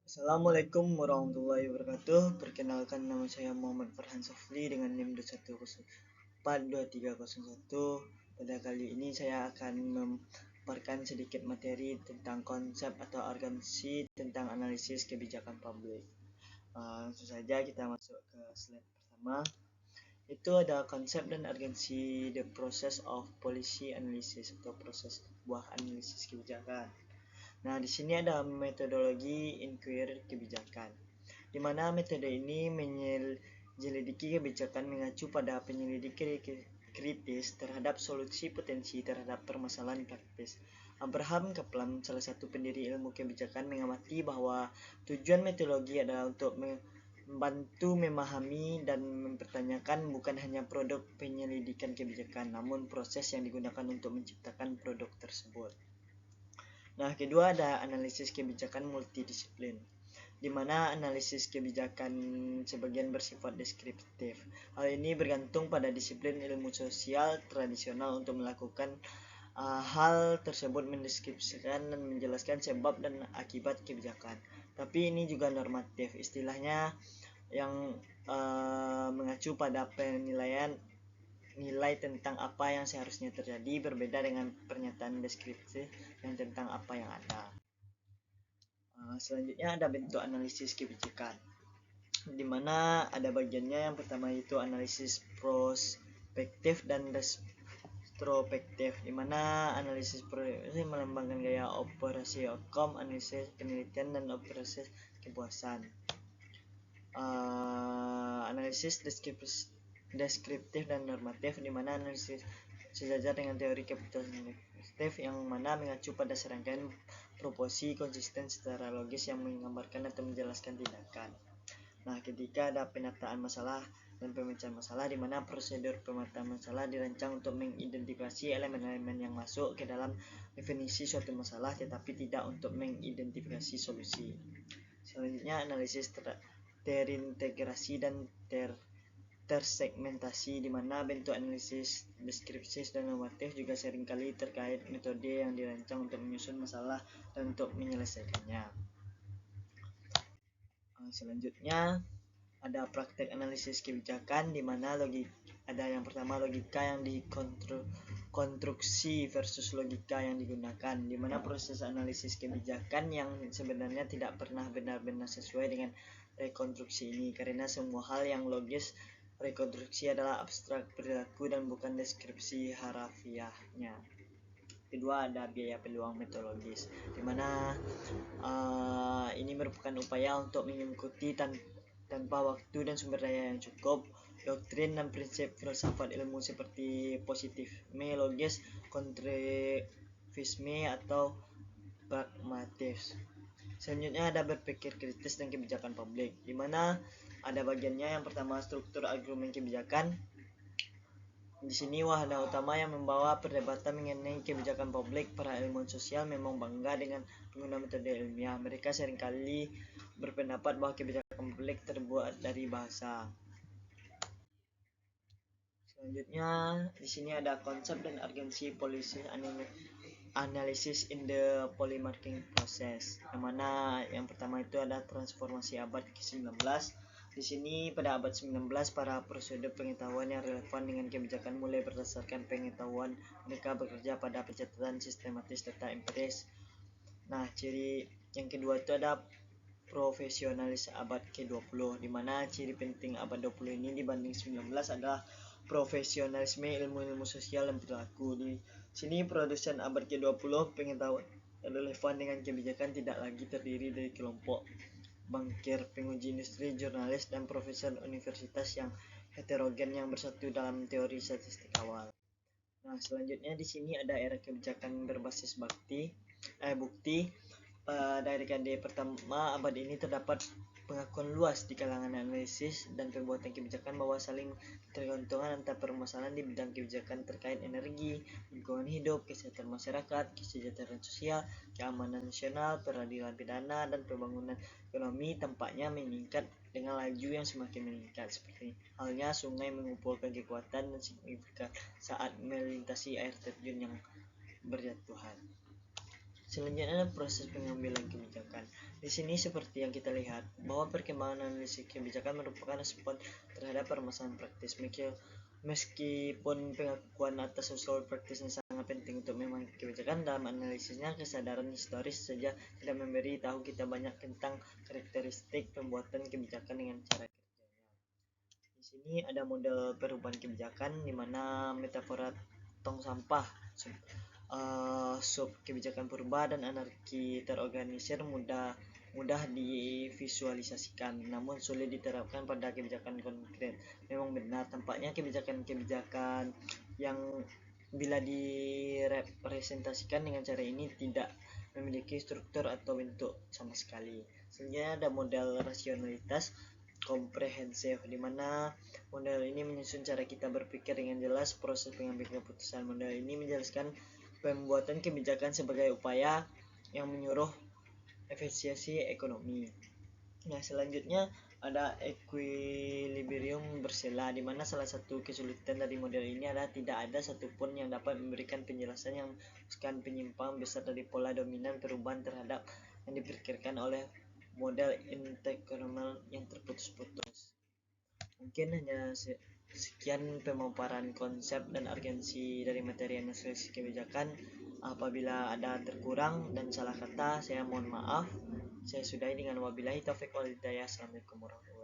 Assalamualaikum warahmatullahi wabarakatuh. Perkenalkan, nama saya Muhammad Farhan Sofli dengan NIM 2104231. Pada kali ini saya akan memaparkan sedikit materi tentang konsep atau urgensi tentang analisis kebijakan publik. Langsung saja kita masuk ke slide pertama. Itu ada konsep dan urgensi the process of policy analysis atau proses buah analisis kebijakan. Nah, di sini ada metodologi inquiry kebijakan, di mana metode ini menyelidiki kebijakan mengacu pada penyelidikan kritis terhadap solusi potensi terhadap permasalahan praktis. Abraham Kaplan, salah satu pendiri ilmu kebijakan, mengamati bahwa tujuan metodologi adalah untuk membantu memahami dan mempertanyakan bukan hanya produk penyelidikan kebijakan, namun proses yang digunakan untuk menciptakan produk tersebut. Nah, kedua ada analisis kebijakan multidisiplin, di mana analisis kebijakan sebagian bersifat deskriptif. Hal ini bergantung pada disiplin ilmu sosial tradisional untuk melakukan hal tersebut, mendeskripsikan dan menjelaskan sebab dan akibat kebijakan. Tapi ini juga normatif, istilahnya yang mengacu pada penilaian nilai tentang apa yang seharusnya terjadi, berbeda dengan pernyataan deskripsi yang tentang apa yang ada. Selanjutnya ada bentuk analisis kebijakan, di mana ada bagiannya. Yang pertama itu analisis prospektif dan retrospektif, di mana analisis prospektif melambangkan gaya operasi outcome, analisis penelitian dan operasi kepuasan. Analisis deskriptif dan normatif, di mana analisis sejajar dengan teori kapitalistik yang mana mengacu pada serangkaian proporsi konsisten secara logis yang menggambarkan atau menjelaskan tindakan. Nah, ketika ada penataan masalah dan pemecahan masalah, di mana prosedur pemetaan masalah dirancang untuk mengidentifikasi elemen-elemen yang masuk ke dalam definisi suatu masalah, tetapi tidak untuk mengidentifikasi solusi. Selanjutnya analisis terintegrasi dan tersegmentasi, di mana bentuk analisis deskriptif dan normatif juga seringkali terkait metode yang dirancang untuk menyusun masalah dan untuk menyelesaikannya. Selanjutnya ada praktek analisis kebijakan, di mana ada yang pertama logika yang dikonstruksi versus logika yang digunakan, di mana proses analisis kebijakan yang sebenarnya tidak pernah benar-benar sesuai dengan rekonstruksi ini, karena semua hal yang logis rekonstruksi adalah abstrak perilaku dan bukan deskripsi harafiahnya. Kedua ada biaya peluang metodologis, di mana ini merupakan upaya untuk mengikuti tanpa waktu dan sumber daya yang cukup doktrin dan prinsip filsafat ilmu seperti positivisme logis, konstruktivisme atau pragmatis. Selanjutnya ada berpikir kritis dan kebijakan publik, di mana ada bagiannya. Yang pertama struktur argumen kebijakan. Di sini wahana utama yang membawa perdebatan mengenai kebijakan publik. Para ilmuwan sosial memang bangga dengan penggunaan metode ilmiah. Mereka seringkali berpendapat bahwa kebijakan publik terbuat dari bahasa. Selanjutnya di sini ada konsep dan urgensi policy analysis in the polymarking process, yang mana yang pertama itu ada transformasi abad ke-19. Di sini pada abad 19 para prosedur pengetahuan yang relevan dengan kebijakan mulai berdasarkan pengetahuan mereka bekerja pada pencatatan sistematis data empiris. Nah, ciri yang kedua itu ada profesionalis abad ke-20, di mana ciri penting abad 20 ini dibanding 19 adalah profesionalisme ilmu-ilmu sosial dan perilaku. Di sini produsen abad ke-20 pengetahuan relevan dengan kebijakan tidak lagi terdiri dari kelompok bankir, penguji industri, jurnalis, dan profesor universitas yang heterogen yang bersatu dalam teori statistik awal. Nah, selanjutnya di sini ada era kebijakan berbasis bukti. Pada dekade pertama abad ini terdapat pengakuan luas di kalangan analisis dan pembuatan kebijakan bahwa saling tergantungan antara permasalahan di bidang kebijakan terkait energi, lingkungan hidup, kesehatan masyarakat, kesejahteraan sosial, keamanan nasional, peradilan pidana, dan pembangunan ekonomi tampaknya meningkat dengan laju yang semakin meningkat, seperti halnya sungai mengumpulkan kekuatan dan signifikan saat melintasi air terjun yang berjatuhan. Selanjutnya ada proses pengambilan kebijakan. Di sini seperti yang kita lihat bahwa perkembangan analisis kebijakan merupakan respon terhadap permasalahan praktis. Meskipun pengakuan atas usul praktisnya sangat penting untuk memahami kebijakan, dalam analisisnya kesadaran historis saja tidak memberi tahu kita banyak tentang karakteristik pembuatan kebijakan dengan cara kerjanya. Di sini ada model perubahan kebijakan di mana metafora tong sampah, sub kebijakan purba dan anarki terorganisir mudah divisualisasikan, namun sulit diterapkan pada kebijakan konkret. Memang benar, tampaknya kebijakan-kebijakan yang bila direpresentasikan dengan cara ini tidak memiliki struktur atau bentuk sama sekali. Selanjutnya ada model rasionalitas komprehensif, di mana model ini menyusun cara kita berpikir dengan jelas proses pengambilan keputusan. Model ini menjelaskan pembuatan kebijakan sebagai upaya yang menyuruh efisiensi ekonomi. Nah, selanjutnya ada equilibrium bersela, di mana salah satu kesulitan dari model ini adalah tidak ada satupun yang dapat memberikan penjelasan yang memutuskan penyimpang besar dari pola dominan perubahan terhadap yang dipikirkan oleh model integral yang terputus-putus. Mungkin hanya sekian pemaparan konsep dan urgensi dari materi analisis kebijakan. Apabila ada terkurang dan salah kata, saya mohon maaf. Saya sudahi dengan wabillahi taufiq wal hidayah. Assalamualaikum warahmatullahi wabarakatuh.